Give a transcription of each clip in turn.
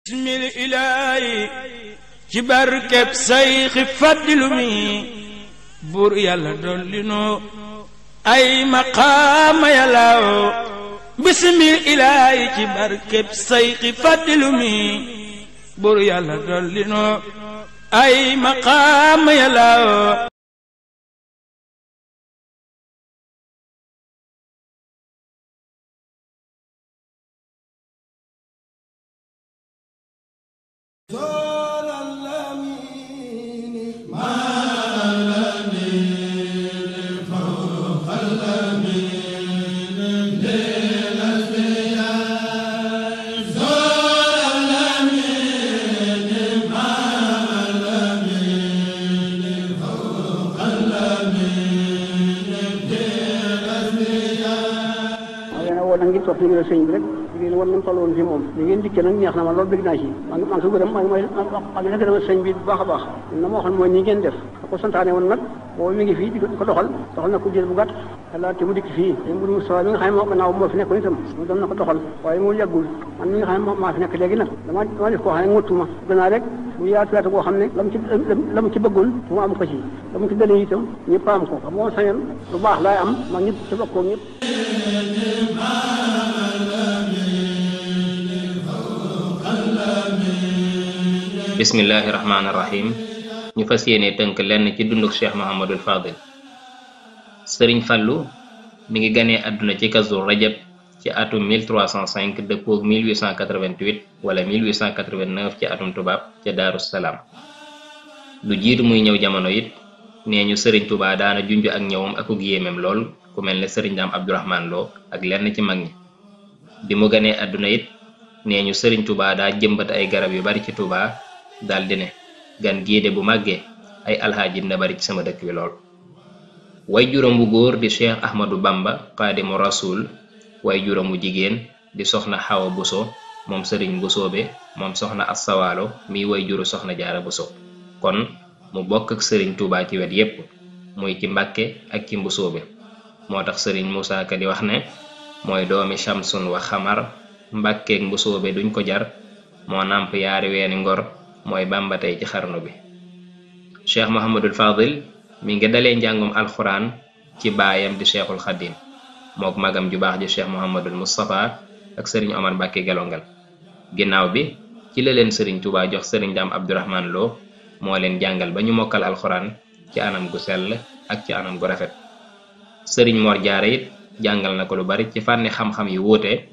bismil ilaahi ci barkeb sayxi faddilu mi buur yàlla dolli noo ay maqaama yàllaaw bismil ilaahi ci barkeb sayxi faddilu mi buur yàlla dolli noo ay maqaama yàllaaw ngeen topp ndigal sëñ bi rek ngeen war nañ toll woon fi moom li ngeen dikkee nag neex na ma loolu bëgg naa ci maa ngi ko gërëm mooy nekk dama sëñ bi bu baax a baax na ma waxoon mooy nii ngeen def da ko santaane woon nag boobu mi ngi fii di ko doxal na ko jël bu gàtt yàlla te mu dikk fii dañ mbiru Moustapha mi nga xam ne moo gannaaw moo fi nekkoon itam mu doon na ko doxal waaye mu yàggul man mi nga xam ne maa fi nekk léegi nag dama def koo xam ne ngottuma gënaa rek bu yaatu boo xam ne la mu ci bëggoon mu am ko ci la mu ci dalee itam ñëpp am ko xam moo sañoon lu baax laay am ma ñëpp ci bokkoo ñëpp bismillahi rahmaani rahim ñu fas yéene tënk lenn ci dunduk Cheikh Mouhamadul Fadil. Sëriñ Fallu mi ngi ganee àdduna ci Kazu Rajab ci atum 1305 dëppoog 1888 wala 1889 ci atum tubaab ca Daaru Salaam. lu jiitu muy ñëw jamono it nee ñu Sëriñ Tuubaa daana junj ak ñëwam akuk yéemeem lool ku mel ne Sëriñ Daam Abdourahman Lo ak lenn ci mag ñi. bi mu ganee àdduna it nee ñu Sëriñ Tuubaa daa jëmbat ay garab yu bari ci Tuubaa daldi ne gan giide bu màggee ay alxaaji na bari ci sama dëkk bi lool. way juróom bu góor di Cheikh Ahmadou Bamba Xaadimu Rasuul, way juróom bu jigéen di soxna Xawa Buso moom Sëriñ Busoobe moom soxna Assawaalo mi way juru soxna Jaara Buso. kon mu bokk ak Sëriñ Tuubaa ci wet yépp muy ci Mbàkke ak ci Mbusoobe. moo tax Sëriñ Musaa Ka di wax ne mooy doomi Shamsun wa Xamar, Mbàkkeek Mbusoobe duñ ko jar, moo nàmp yaari weeni ngor, mooy Bàmba tey ci xarnu bi. Cheikh Mouhamadul Fadil mi ngi dalee njàngum alxuraan ci baayam di Cheikhul Xadim mook magam ju baax ji Cheikh Mouhamadul Moustapha ak Sëriñ Omar Mbàkke Gelongal. ginnaaw bi ci la leen Sëriñ Tuubaa jox Sëriñ Daam Abdourahman Lo moo leen jàngal ba ñu mokkal alxuraan ci anam gu sell ak ci anam gu rafet. Sëriñ Mor Jaara it jàngal na ko lu bari ci fànni xam-xam yu wuute.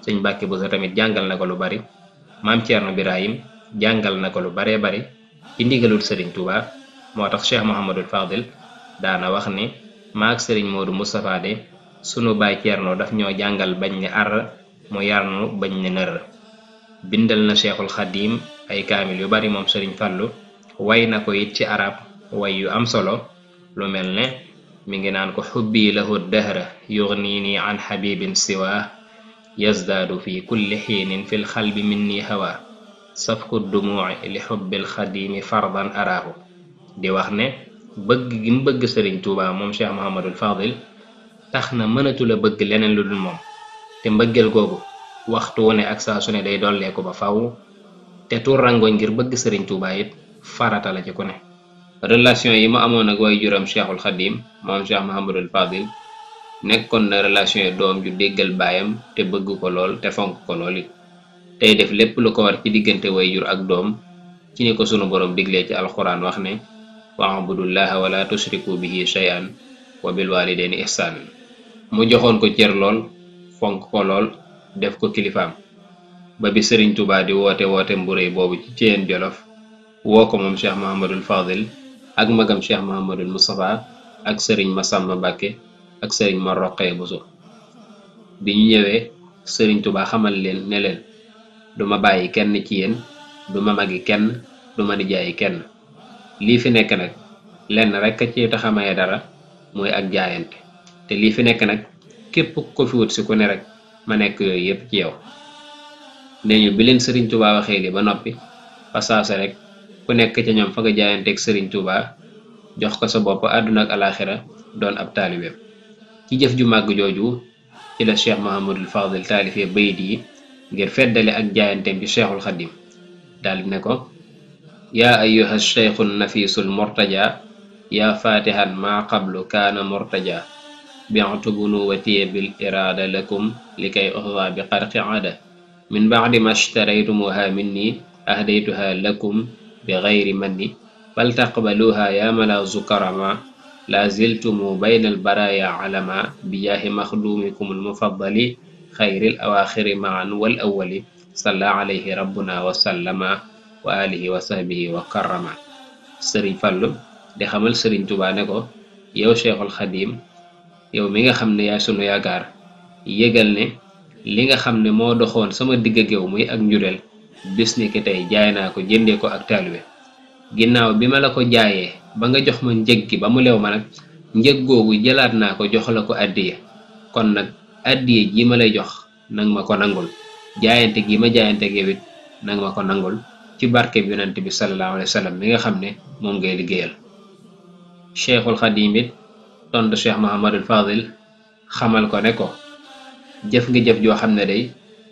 Sëñ Mbàkke Buso tamit jàngal na ko lu bari. Maam Ceerno Birahim jàngal na ko lu baree bari ci ndigalul Sëriñ Tuubaa. moo tax Cheikh Mouhamadul Fadil daana wax ni maak Sëriñ Moodu Moustapha de sunu baay Ceerno daf ñoo jàngal bañ ne ar mu yarnu bañ ne nër. bindal na Cheikhul Xadim ay kaamil yu bari moom Sëriñ Fallu, way na ko it ci arab way yu am solo lu mel ne mi ngi naan ko xubbi lahu dahra yugnini an xabibin siwa yazdaadu fi kulli xiinin fil xalbi minni hawa safku dumuuci li xubbil xadimi fardan araahu. di wax ne bëgg gi mu bëgg Sëriñ Tuubaa moom Cheikh Mouhamadul Fadil tax na mënatula bëgg leneen lu dul moom, te mbëggeel googu waxtu wu ne ak saa su ne day dolleeku ba faw, te tuur rangoñ ngir bëgg Sëriñ Tuubaa it farata la ci ku ne. relation yi mu amoon ak way juram Cheikhul Xadim moom Cheikh Mouhamadul Fadil nekkoon na relation yi doom ju déggal baayam te bëgg ko lool te fonk ko lool it, tey def lépp lu ko war ci diggante way jur ak doom ci ni ko sunu borom diglee ci alxuraan wax ne wa'budullaha wala tushriku bihi shay'an wa bil walidayni ihsan. mu joxoon ko cër lool fonk ko lool def ko kilifaam ba bi Sëriñ Tuubaa di woote mburéy boobu ci Ceyeen Jolof woo ko moom Cheikh Mouhamadul Fadil ak magam Cheikh Mouhamadul Moustapha ak Sëriñ Masamba Mbàkke ak Sëriñ Mor Roqaya Buso. bi ñu ñëwee Sëriñ Tuubaa xamal leen ne leen duma bàyyi kenn ci yéen, duma magi kenn, duma nijaayi kenn. lii fi nekk nag lenn rekk ci taxamaye dara mooy ak jaayante, te lii fi nekk nag képp ko fi wut si ku ne rek ma nekk yooyu yépp ci yow. nee ñu bi leen Sëriñ Tuubaa waxee li ba noppi fa saase rek ku nekk ca ñoom fa nga jaayanteeg Sëriñ Tuubaa jox ko sa bopp àdduna ak alaaxira doon ab taalibeem. ci jëf ju màgg jooju ci la Cheikh Mouhamadul Fadil taalifee bayit yi ngir feddale ak jaayanteem ci Cheikhul Xadim daldi ne ko yaa ayyuha shaykhu nafisul murtaja yaa fatihan ma qablu kaana murtaja bi'tu bunuwatiya bil irada lakum likay uxda bi xarqi aada min ba'di ma ishtaraytumuha minni ahdaytuha lakum bi gayri manni faltaqbaluha ya malazu karama la ziltumu bayna albaraya alama bijaahi maxdumikum almufaddali xayril awaaxiri maan wal awwali salla alayhi rabbuna wa sallama wa alihi wa sahbihi wa karrama. Sëriñ Fallu di xamal Sëriñ Tuubaa ne ko yow Cheikhul Xadim yow mi nga xam ne yaay sunu yaakaar yëgal ne li nga xam ne moo doxoon sama digg ak yow muy ak njureel bis ni ki tey jaay naa ko jëndee ko ak taalibe ginnaaw bi ma la ko jaayee ba nga jox ma njëg gi ba mu lew ma nag njëg googu jëlaat naa ko jox la ko addiya kon nag addiya ji ma lay jox nang ma ko nangul jaayante gi ma jaayante ak yow it nang ma ko nangul ci barke bi yonent bi sallallahu alayhi wa sallam mi nga xam ne moom ngay liggéeyal. Cheikhul Xadim it tontu Cheikh Mouhamadul Fadil xamal ko ne ko jëf nga jëf joo xam ne day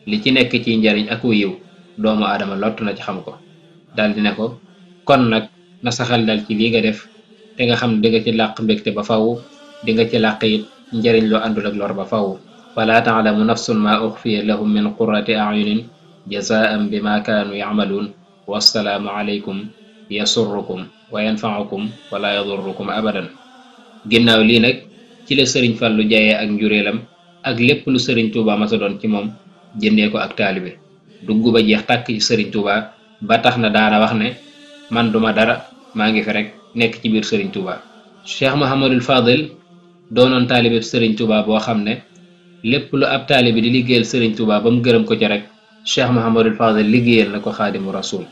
li ci nekk ci njariñ ak yiw doomu aadama lott na ci xam ko daldi ne ko kon nag na saxal dal ci lii nga def te nga xam ne di nga ci làq mbégte ba faw di nga ci làq it njariñ loo àndul ak lor ba faw wala taalamu nafsun ma uxfiya lahum min qurrati ayunin jazaan bima kaanu yacmaluun wassalaamu alaykum yasurrukum wa yanfaukum wala yadurrukum abadan. ginnaaw lii nag ci la Sëriñ Fallu jaayee ak njureelam ak lépp lu Sëriñ Tuubaa masa doon ci moom jëndee ko ak taalibe dugg ba jeex tàkk ci Sëriñ Tuubaa ba tax na daana wax ne man duma dara maa ngi fi rek nekk ci biir Sëriñ Tuubaa. Cheikh Mouhamadul Fadil doonoon taalibe Sëriñ Tuubaa boo xam ne lépp lu ab taalibe di liggéeyal Sëriñ Tuubaa ba mu gërëm ko ci rek Cheikh Mouhamadul Fadil liggéeyal na ko Xaadimu Rasuul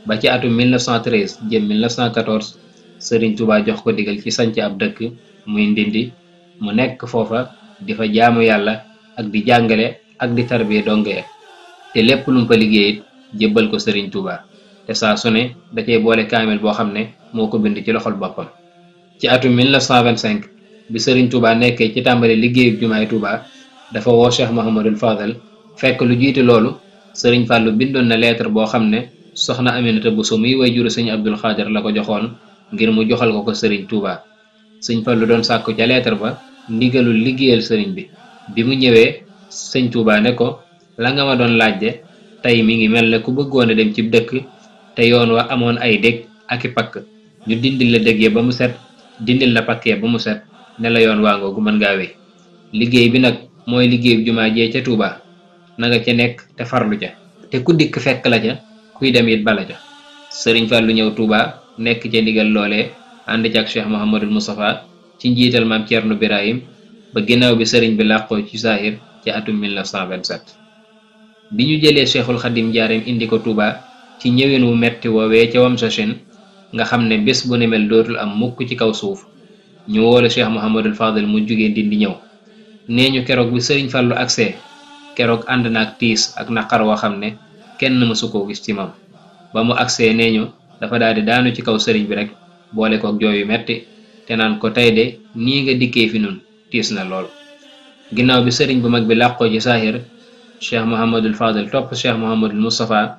ba ci atum 1913 jëm 1914 Sëriñ Tuubaa jox ko digal ci sanc ab dëkk muy Ndindi mu nekk foofa di fa jaamu yàlla ak di jàngale ak di tarbiya donge te lépp lu mu fa liggéeyit jébbal ko Sëriñ Tuubaa te saa su ne da cey boole kaamil boo xam ne moo ko bind ci loxol boppam. ci atum 1925 bi Sëriñ Tuubaa nekkee ci tàmbali liggéeyu jumaay Tuubaa dafa woo Cheikh Mouhamadul Fadil fekk lu jiitu loolu Sëriñ Fallu bindoon na lettre boo xam ne soxna Aminata Buso muy wayjuru Sëriñ Abdul Xaadir la ko joxoon ngir mu joxal ko Sëriñ Tuubaa. Sëriñ Fallu doon sàkku ca lettre ba ndigalul liggéeyal sëriñ bi mu ñëwee Sëriñ Tuubaa ne ko la nga ma doon laajte tey mi ngi mel ne ku bëggoon a dem ci dëkk te yoon wa amoon ay dég ak i pakk ñu dindil la dég ya ba mu set dindil la pakk ya ba mu set ne la yoon waa ngoogu mën ngaa wéy liggéey bi nag mooy liggéey jumaa jee ca Tuubaa na nga ca nekk te farlu ca te ku dikk fekk la ca kuy dem it bala ca. Sëriñ Fallu ñëw Tuubaa nekk ca ndigal loolee ànd ci ak Cheikh Mouhamadul Moustapha ci njiital maam Cerno Birahim ba ginnaaw bi sëriñ bi làqoo ci saahir ci atum 1927. bi ñu jëlee Cheikhul Xadim Njaareem indi ko Tuubaa ci ñëwin wu metti woowee ca Wamsachin nga xam ne bés bu ne mel dootul am mukk ci kaw suuf ñu woole Cheikh Mouhamadul Fadil mu jugee Ndindi ñëw nee ñu keroog bi Sëriñ Fallu agsee keroog ànd na ak tiis ak naqar woo xam ne kenn mësu koo gis ci moom ba mu agsee nee ñu dafa daal di daanu ci kaw sëriñ bi rek boole kook jooy yu metti te naan ko tey de nii nga dikkee fi nun tiis na lool. ginnaaw bi sëriñ bu mag bi làqoo ci saahir Cheikh Mouhamadul Fadil topp Cheikh Mouhamadul Moustapha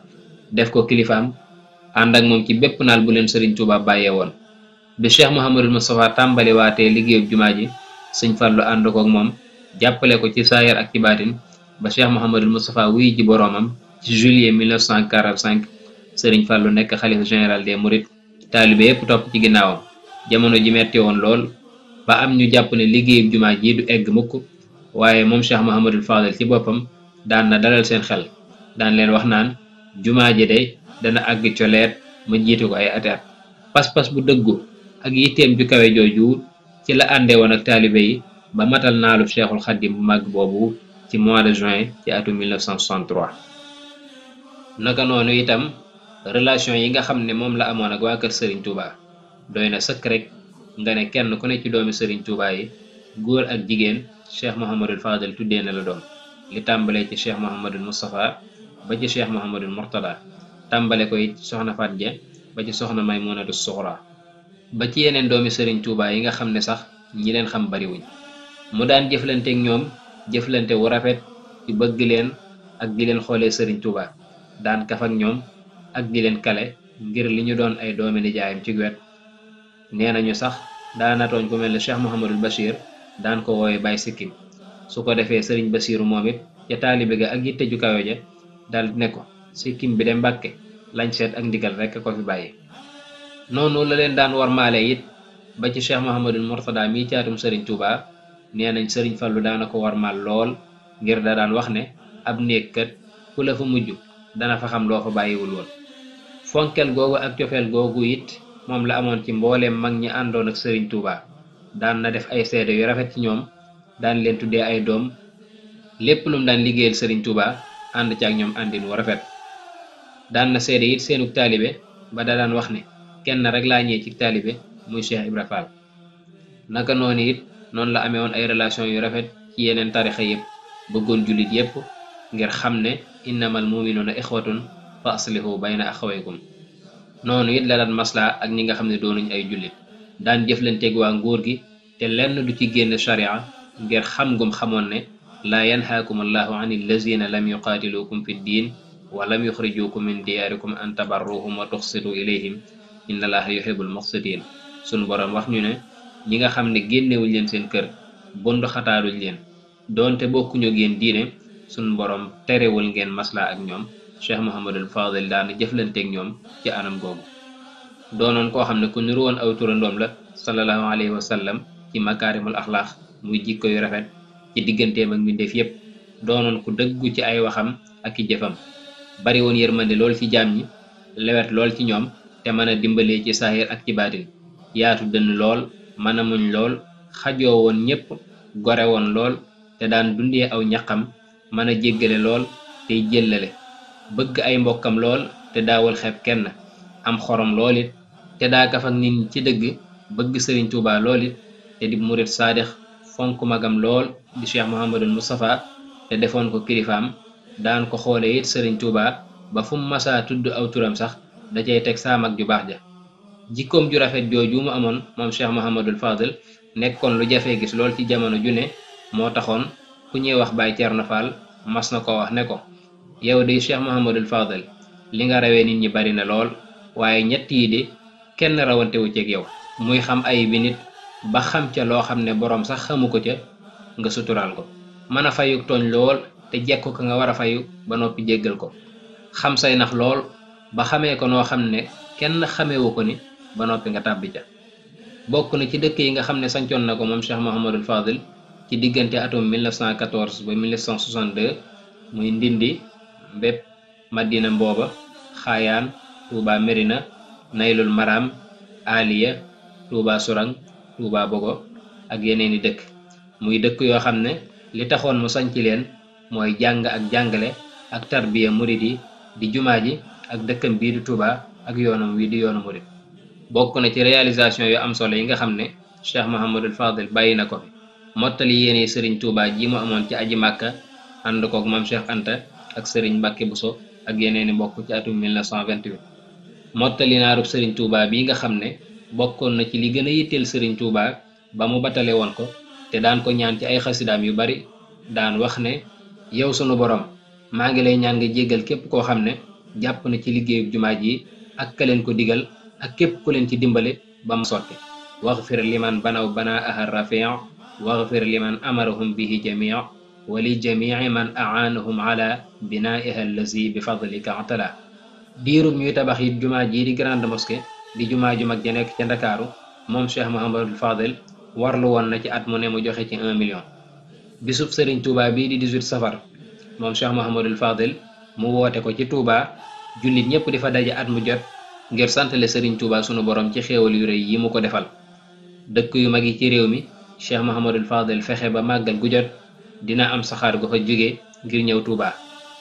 def ko kilifaam ànd ak moom ci bépp naal bu leen Sëriñ Tuubaa bàyyee woon. bi Cheikh Mouhamadul Moustapha tàmbali waatee liggéeyub jumaa ji Sëriñ Fallu ànd kook moom jàppale ko ci saahir ak ci baatin ba Cheikh Mouhamadul Moustapha wuy ji boroomam ci juillet 1945 Sëriñ Fallu nekk xalifa général des Mourides taalibe yépp topp ci ginnaawam. jamono ji metti woon lool ba am ñu jàpp ne liggéeyub jumaa ji du egg mukk waaye moom Cheikh Mouhamadul Fadil ci boppam daan na dalal seen xel daan leen wax naan jumaa ji day dana àgg coleet ma jiitu ko ay ati at. pas-pas bu dëggu ak yitteem ju kawe jooju ci la àndee woon ak taalibe yi ba matal naalu Cheikhul Xadim bu màgg boobu ci mois de juin ci atum 1963. naka noonu itam relation yi nga xam ne moom la amoon ak waa kër Sëriñ Tuubaa doy na sëkk rek nga ne kenn ku ne ci doomi Sëriñ Tuubaa yi góor ak jigéen Cheikh Mouhamadul Fadil tuddee na la doom li tàmbalee ci Cheikh Mouhamadul Moustapha ba ci Cheikh Mouhamadul Mourtada tàmbale ko it soxna Faat Ja ba ci soxna Maymunatu Suxra ba ci yeneen doomi Sëriñ Tuubaa yi nga xam ne sax ñi leen xam bariwuñ mu daan jëflanteek ñoom jëflante wu rafet ci bëgg leen ak di leen xoolee Sëriñ Tuubaa daan kaf ak ñoom ak di leen kale ngir li ñu doon ay doomi nijaayam ci wet. nee nañu sax daana tooñ ku mel ne Cheikh Mouhamadul Bachir daan ko wooye Baay Sikkim su ko defee sëriñ Basiiru moom it ca taalibe ga ak yitte ju kawe ja dal ne ko sikkim bi de Mbàkke lañ seet ak ndigal rekk ko fi bàyyi. noonu la leen daan warmaale it ba ci Cheikh Mouhamadul Mourtada mi caatum sëriñ Touba nee nañ sëriñ Fallu daana ko warmaal lool ngir da daan wax ne ab néeg kat ku la fa mujj dana fa xam loo fa bàyyiwul woon. fonkel googu ak cofeel googu it moom la amoon ci mbooleem mag ñi àndoon ak sëriñ Touba daan na def ay seede yu rafet ci ñoom daan leen tuddee ay doom lépp lum daan liggéeyal sëriñ Touba ànd ci ak ñoom àndin wu rafet. daan na seede it seenug taalibe ba da daan wax ne kenn rek laa ñëwee ci taalibe muy Cheikh Ibra Fall. naka noonu it noonu la amee woon ay relation yu rafet ci yeneen tarixa yépp bëggoon jullit yépp ngir xam ne innamal muminuuna ixwatun fa aslihu bayna axawaykum. noonu it la daan maslaa ak ñi nga xam ne doonuñ ay jullit daan jëflanteeg waa nguur gi te lenn du ci génn sharia ngir xam gum xamoon ne laa yanhaakum allahu an allazina lam yuqaatilukum fi ddin wa lam yuxrijukum min diyaarikum an tabarruhum wa tuxsitu ilayhim inna allaha yuhibbul muqsitin. sun boroom wax ñu ne ñi nga xam ne génnewuñ leen seen kër bond xataaluñ leen doonte bokkuñu ngeen diine sun boroom terewul ngeen maslaa ak ñoom. Cheikh Mouhamadul Fadil daana jëflanteeg ñoom ci anam googu doonoon koo xam ne ku niru woon aw turandoom la sallallahu alayhi wa sallam ci makaarimul axlaax muy jikko yu rafet ci digganteem ak mbindeef yépp. doonoon ku dëggu ci ay waxam ak i jëfam bari woon yërmande lool ci jaam ñi lewet lool ci ñoom te mën a dimbalee ci saahir ak ci baatin yaatu dënn lool mën a muñ lool xajoo woon ñépp gore woon lool te daan dundee aw ñaqam mën a jéggale lool tey jëllale bëgg ay mbokkam lool te daawul xeeb kenn am xorom lool it te daa kaf ak nit ñi ci dëgg bëgg sëriñ Touba lool it te di murit saadix fonk magam lool di Cheikh Mouhamadul Moustapha te defoon ko kilifaam daan ko xoole it sëriñ Touba ba fu mu masaa tudd aw turam sax da cay teg saa mag ju baax ja. jikkoom ju rafet jooju mu amoon moom Cheikh Mouhamadul Fadil nekkoon lu jafee gis lool ci jamono ju ne moo taxoon ku ñuy wax Baay Cerno Fall mas na ko wax ne ko yow de Cheikh Mouhamadul Fadil li nga rawee nit ñi bari na lool waaye ñett yi de kenn rawantewu ceeg yow muy xam ay bi nit ba xam ca loo xam ne boroom sax xamu ko ca nga suturaal ko mën a fayu tooñ lool te jekk ko nga war a fayu ba noppi jéggal ko xam say nax lool ba xamee ko noo xam ne kenn xamewu ko ni ba noppi nga tàbbi ca. bokk na ci dëkk yi nga xam ne sancoon na ko moom Cheikh Mouhamadul Fadil ci diggante atum 1914 ba 1962 muy Ndindi Mbépp Madina Mbooba Xaayaan Touba Merina Naylul Maram Aliya Touba Surang Touba Bogo ak yeneeni dëkk muy dëkk yoo xam ne li taxoon mu sanc leen mooy jàng ak jàngale ak tarbiya murid yi di jumaa ji ak dëkkam bii di Touba ak yoonam wi di yoonu murid. bokk na ci réalisation yu am solo yi nga xam ne Cheikh Mouhamadul Fadil bàyyi na ko fi mottali yéene sëriñ Touba ji mu amoon ci aji Màkka ànd koog maam Cheikh Anta ak sëriñ Mbàkke Buso ak yeneeni mbokk ci atum 1928 mottali naarub sëriñ Touba bi nga xam ne bokkoon na ci li gën a yitteel sëriñ Touba ba mu batale woon ko te daan ko ñaan ci ay xasidaam yu bari daan wax ne yow sunu borom maa ngi lay ñaan nga jéggal képp koo xam ne jàpp na ci liggéeyub jumaa ji ak ka leen ko digal ak képp ku leen ci dimbale ba mu sotti waxfir liman banaw banaaha rafi' waxfir liman amarahum bihi jami' wa li jami'i man a'anahum ala binaiha allazi bi fadlika atala. diirub ñuy tabax it jumaa ji di grande mosquée di jumaa ju mag ja nekk ca Ndakaaru moom Cheikh Mouhamadul Fadil warlu woon na ci at mu ne mu joxe ci 1 million. bisub sëriñ Touba bii di 18 safar moom Cheikh Mouhamadul Fadil mu woote ko ci Touba jullit ñépp di fa daje at mu jot ngir santale sëriñ Touba sunu borom ci xéewal yu rëy yi mu ko defal. dëkk yu mag yi ci réew mi Cheikh Mouhamadul Fadil fexe ba màggal gu jot dina am saxaar gu fa jóge ngir ñëw Touba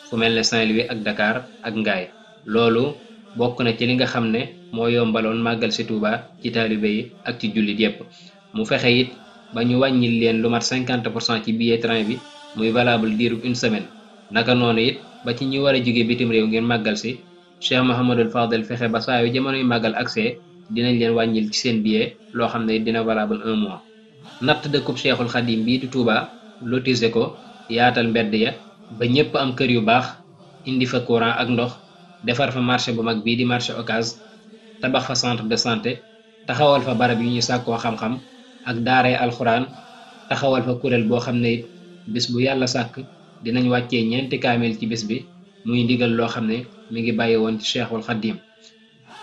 fu mel ne Saint-Louis ak Dakar ak Ngaye. loolu bokk na ci li nga xam ne moo yombaloon màggal si Touba ci taalibe yi ak ci jullit yépp. mu fexe it ba ñu wàññil leen lu mat 50% ci billet train bi muy valable diirub 1 semaine. naka noonu it ba ci ñi war a jóge bitim réew ngir màggal si Cheikh Mouhamadul Fadil fexe ba saa yu jamonoy màggal accès dinañ leen wàññil ci seen billet loo xam ne dina valable 1 mois. natt dëkkub Cheikhul Khadim bii di Touba lotise ko yaatal mbedd ya ba ñépp am kër yu baax indi fa courant ak ndox defar fa marché bu mag bii di marché Ocass, tabax fa centre de santé, taxawal fa barab yu ñu sàkkoo xam-xam ak daaray alxuraan, taxawal fa kuréel boo xam ne it bis bu yàlla sàkk dinañ wàccee 4 kaamil ci bis bi, muy ndigal loo xam ne mi ngi bàyyi woon ci Cheikhul Khadim.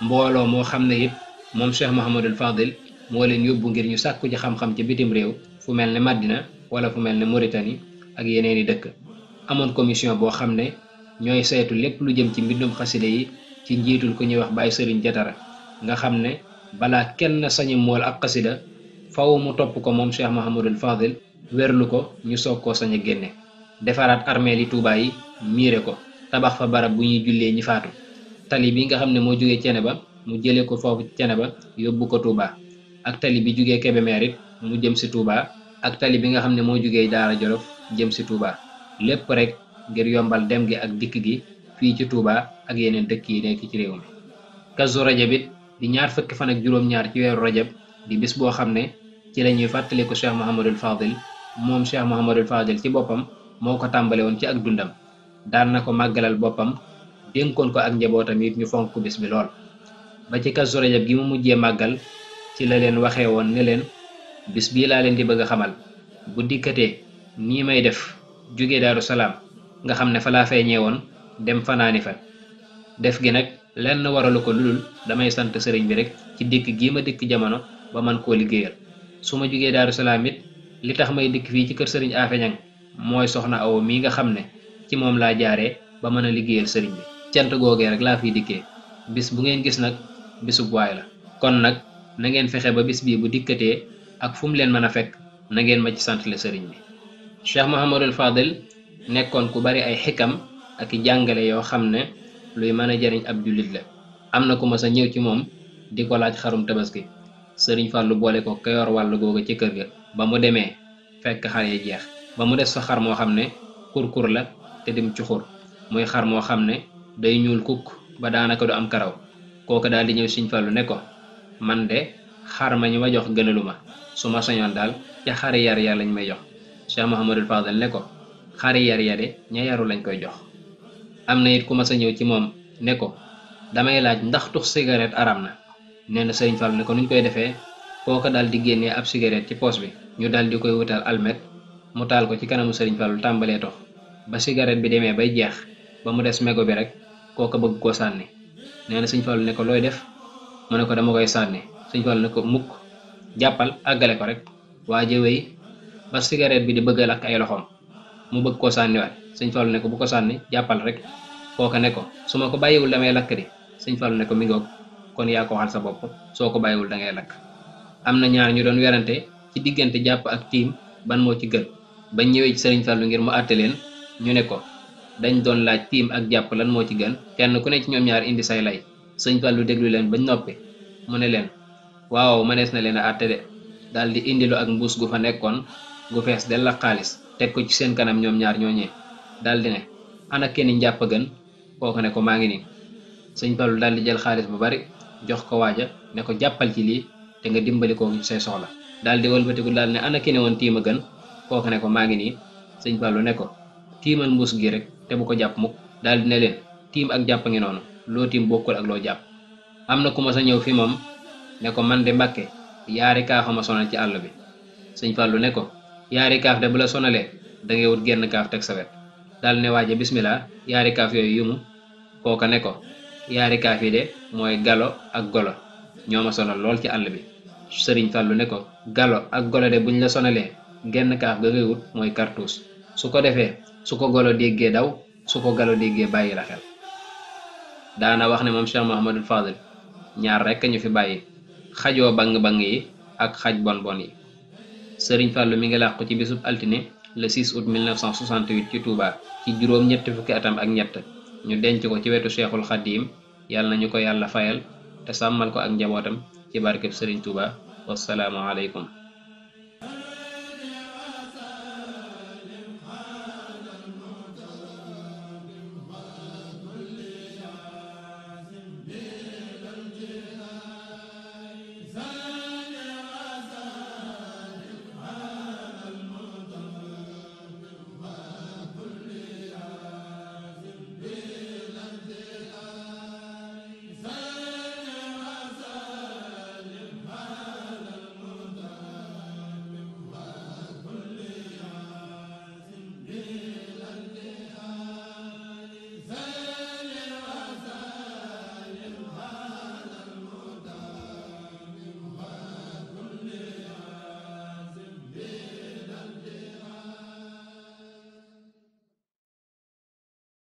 mbooloo moo xam ne it moom Cheikh Mouhamadul Fadil moo leen yóbbu ngir ñu sàkku ci xam-xam ci bitim réew fu mel ne Madina wala fu mel ne Mauritanie ak yeneeni dëkk. amoon commission boo xam ne ñooy saytu lépp lu jëm ci mbindum xaside yi ci njiitul ku ñuy wax Baye Serigne Jatara, nga xam ne balaa kenn sañi mool ab xasida faw mu topp ko moom Cheikh Mouhamadul Fadil wérlu ko ñu soog koo sañ a génne. defaraat armeel yi Touba yi miire ko, tabax fa barab bu ñuy jullee ñi faatu. tali bi nga xam ne moo jógee Ceneba mu jëlee ko foofu Ceneba yóbbu ko Touba, ak tali bi jógee Kébémer it mu jëm si Touba, ak tali bi nga xam ne moo jógee Daara Jolof jëm si Touba. lépp rek ngir yombal dem gi ak dikk gi fii ci Touba ak yeneen dëkk yi nekk ci réew mi. Kazu Rajab it di 20 fan ak juróom-ñaar ci weeru Rajab di bis boo xam ne ci la ñuy fàttaliku Cheikh Mouhamadul Fadil. moom Cheikh Mouhamadul Fadil ci boppam moo ko tàmbale woon ci ak dundam, daan na ko màggalal boppam, dénkoon ko ak njabootam it ñu fonk bis bi lool. ba ci Kazu Rajab gi mu mujjee màggal ci la leen waxee woon ne leen bis bii laa leen di bëgg a xamal, bu dikkatee nii may def jóge Daaru Salaam nga xam ne fa laa feeñee woon dem fanaani fa. def gi nag lenn waralu ko ludul damay sant sëriñ bi rek ci dikk gii ma dikk jamono ba man koo liggéeyal. su ma jógee Daaru Salaam it li tax may dikk fii ci kër sëriñ Afe Ñang mooy soxna Awa mii nga xam ne ci moom laa jaaree ba mën a liggéeyal sëriñ bi. cant googee rek laa fiy dikkee. bis bu ngeen gis nag bisub waay la, kon nag na ngeen fexe ba bis bii bu dikkatee ak fu mu leen mën a fekk na ngeen ma ci santle sëriñ bi. Cheikh Mouhamadul Fadil nekkoon ku bari ay xikam ak i jàngale yoo xam ne luy mën a jariñ ab jullit la. am na ku ma sa ñëw ci moom di ko laaj xarum tabaski, sëriñ Fàllu boole ko ka yor wàllu googa ci kër ga. ba mu demee fekk xar yi jeex, ba mu des fa xar moo xam ne kurkur la te dim cuxur, muy xar moo xam ne day ñuul kukk ba daanaka du am karaw. kooku daal di ñëw sëriñ Fàllu ne ko man de xar ma ñu ma jox gënalu ma, su ma sañoon daal ca xari yar ya lañ may jox. Cheikh Mouhamadul Fadil ne ko xari yar ya de ña yaru lañ koy jox. am na it ku ma sa ñëw ci moom ne ko damay laaj ndax tux cigarette aram na. nee na sëriñ Fàllu ne ko nuñ koy defee. kooku daal di génnee ab cigarette ci poos bi, ñu daal di koy wutal almet mu taal ko ci kanamu sëriñ Fàllu tàmbalee tox ba cigarette bi demee bay jeex ba mu des mego bi rek kooku bëgg koo sànni. nee na sëriñ Fàllu ne ko looy def mu ne ko dama koy sànni. sëriñ Fàllu ne ko mukk, jàppal àggale ko rek. waa jëwéy ba cigarette bi di bëgg a lakk ay loxoom mu bëgg koo sànniwaat. sëriñ Fàllu ne ko bu ko sànni, jàppal rek. kooku ne ko su ma ko bàyyiwul damay lakk di. sëriñ Fàllu ne ko mi ngoog, kon yaa ko waxal sa bopp, soo ko bàyyiwul dangay lakk. am na ñaar ñu doon werante ci diggante jàpp ak tiim ban moo ci gën. bañ ñëwee ci sëriñ Fàllu ngir mu àtte leen ñu ne ko dañ doon laaj tiim ak jàpp lan moo ci gën, kenn ku ne ci ñoom ñaar indi say lay. sëriñ Fàllu déglu leen bañ noppi mu ne leen waaw mënees na leen a àtte de. daal di indilu ak mbuus gu fa nekkoon gu fees del la xaalis teg ko ci seen kanam ñoom ñaar ñooñee. daal di ne ana kenn njàpp gën. kooku ne ko maa ngi nii. sëriñ Fàllu daal di jël xaalis bu bari jox ko waaja ne ko jàppal ci lii te nga dimbali ko ci say soxla. daal di wëlbatiku daal ne ana ki ne woon tiima gën. kooku ne ko maa ngi nii. sëñ Fàllu ne ko tiimal mbuus gi rek te bu ko jàpp mukk. daal di ne leen tiim ak jàpp ngi noonu, loo tiim bokkul ak loo jàpp. am na ku ma sa ñëw fi moom ne ko man de Mbàkke yaari kaaf ma sonal ci àll bi. sëñ Fàllu ne ko yaari kaaf de bu la sonalee dangay wut genn kaaf teg sa wet. daal ne waaje bismillah, yaari kaaf yooyu yumu. kooka ne ko yaari kaaf yi de mooy galo ak golo ñoo ma sonal lool ci àll bi. sëriñ Fàllu ne ko galo ak golo de buñ la sonalee genn kaaf ga ngay wut mooy cartouche. su ko defee su ko golo déggee daw, su ko galo déggee bàyyi la xel. daana wax ne moom Cheikh Mouhamadul Fadil ñaar rekk ñu fi bàyyi, xajoo bang-bang yi ak xaj bon bon yi. sëriñ Fàllu mi ngi làqu ci bisub altine le 6 août 1968 ci Touba ci juróom ñetti fukki atam ak ñett. ñu denc ko ci wetu Cheikhul Khadim. yàlla nañu ko yàlla fayal te sàmmal ko ak njabootam ci barkeb sëriñ Touba. wassalaamu aleykum.